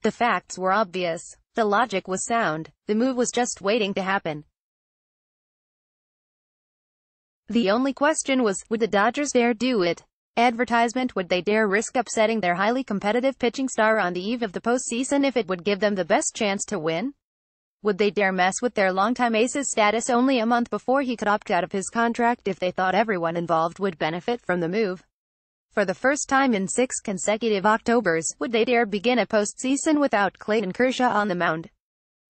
The facts were obvious. The logic was sound. The move was just waiting to happen. The only question was, would the Dodgers dare do it? Advertisement: would they dare risk upsetting their highly competitive pitching star on the eve of the postseason if it would give them the best chance to win? Would they dare mess with their longtime ace's status only a month before he could opt out of his contract if they thought everyone involved would benefit from the move? For the first time in 6 consecutive Octobers, would they dare begin a postseason without Clayton Kershaw on the mound?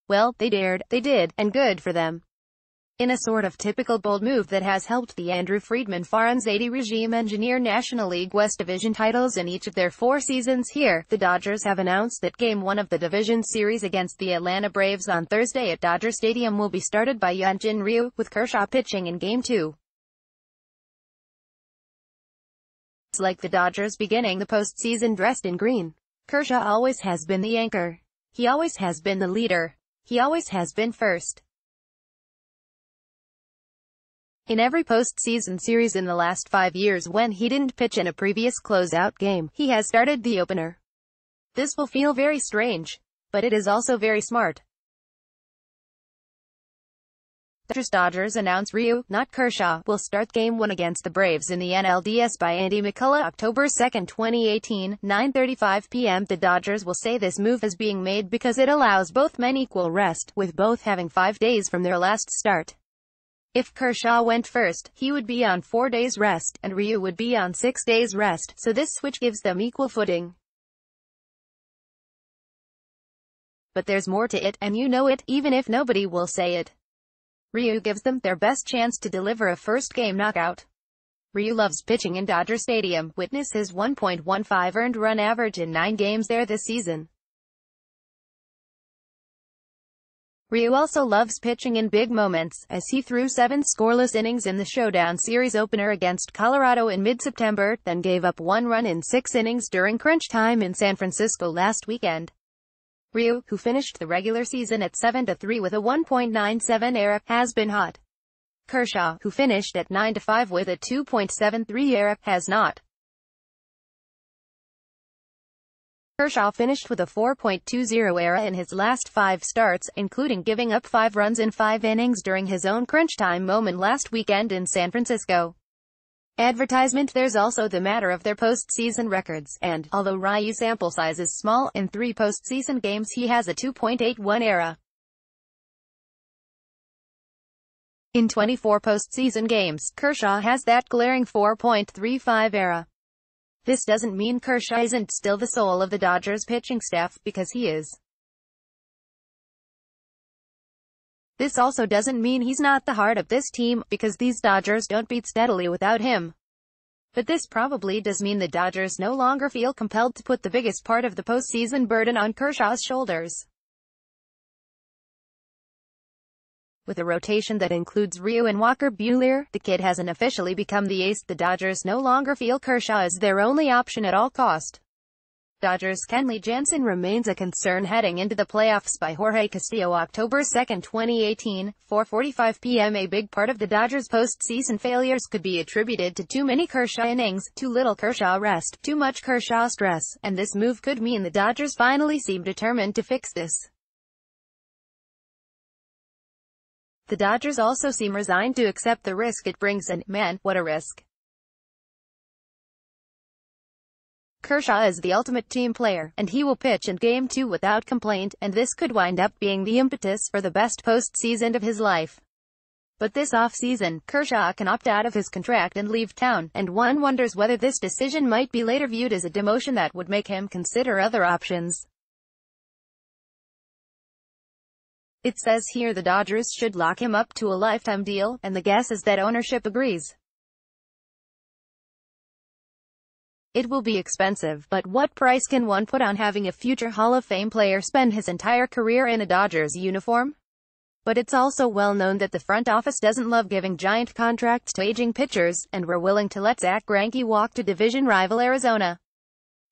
Well, they dared, they did, and good for them. In a sort of typical bold move that has helped the Andrew Friedman-Faranzati regime engineer National League West Division titles in each of their 4 seasons here, the Dodgers have announced that Game 1 of the division series against the Atlanta Braves on Thursday at Dodger Stadium will be started by Hyun-Jin Ryu, with Kershaw pitching in Game 2. It's like the Dodgers beginning the postseason dressed in green. Kershaw always has been the anchor. He always has been the leader. He always has been first. In every postseason series in the last 5 years when he didn't pitch in a previous closeout game, he has started the opener. This will feel very strange, but it is also very smart. Dodgers announce Ryu, not Kershaw, will start Game 1 against the Braves in the NLDS by Andy McCullough, October 2, 2018, 9:35 p.m. The Dodgers will say this move is being made because it allows both men equal rest, with both having 5 days from their last start. If Kershaw went first, he would be on 4 days rest, and Ryu would be on 6 days rest, so this switch gives them equal footing. But there's more to it, and you know it, even if nobody will say it. Ryu gives them their best chance to deliver a first-game knockout. Ryu loves pitching in Dodger Stadium, witness his 1.15 earned run average in 9 games there this season. Ryu also loves pitching in big moments, as he threw 7 scoreless innings in the Showdown Series opener against Colorado in mid-September, then gave up 1 run in 6 innings during crunch time in San Francisco last weekend. Ryu, who finished the regular season at 7-3 with a 1.97 ERA, has been hot. Kershaw, who finished at 9-5 with a 2.73 ERA, has not. Kershaw finished with a 4.20 ERA in his last 5 starts, including giving up 5 runs in 5 innings during his own crunch time moment last weekend in San Francisco. Advertisement: there's also the matter of their postseason records, and, although Ryu's sample size is small, in 3 postseason games he has a 2.81 ERA. In 24 postseason games, Kershaw has that glaring 4.35 ERA. This doesn't mean Kershaw isn't still the soul of the Dodgers pitching staff, because he is. This also doesn't mean he's not the heart of this team, because these Dodgers don't beat steadily without him. But this probably does mean the Dodgers no longer feel compelled to put the biggest part of the postseason burden on Kershaw's shoulders. With a rotation that includes Ryu and Walker Buehler, the kid hasn't officially become the ace. The Dodgers no longer feel Kershaw is their only option at all cost. Dodgers' Kenley Jansen remains a concern heading into the playoffs by Jorge Castillo, October 2, 2018, 4:45 p.m. A big part of the Dodgers' postseason failures could be attributed to too many Kershaw innings, too little Kershaw rest, too much Kershaw stress, and this move could mean the Dodgers finally seem determined to fix this. The Dodgers also seem resigned to accept the risk it brings, and, man, what a risk. Kershaw is the ultimate team player, and he will pitch in Game 2 without complaint, and this could wind up being the impetus for the best postseason of his life. But this off-season, Kershaw can opt out of his contract and leave town, and one wonders whether this decision might be later viewed as a demotion that would make him consider other options. It says here the Dodgers should lock him up to a lifetime deal, and the guess is that ownership agrees. It will be expensive, but what price can one put on having a future Hall of Fame player spend his entire career in a Dodgers uniform? But it's also well known that the front office doesn't love giving giant contracts to aging pitchers, and we're willing to let Zack Greinke walk to division rival Arizona.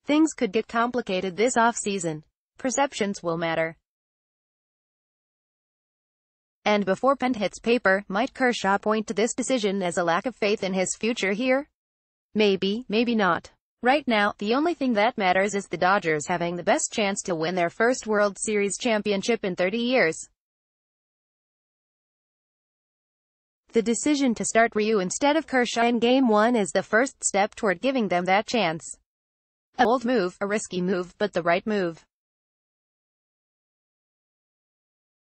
Things could get complicated this offseason. Perceptions will matter. And before pen hits paper, might Kershaw point to this decision as a lack of faith in his future here? Maybe, maybe not. Right now, the only thing that matters is the Dodgers having the best chance to win their first World Series championship in 30 years. The decision to start Ryu instead of Kershaw in Game 1 is the first step toward giving them that chance. A bold move, a risky move, but the right move.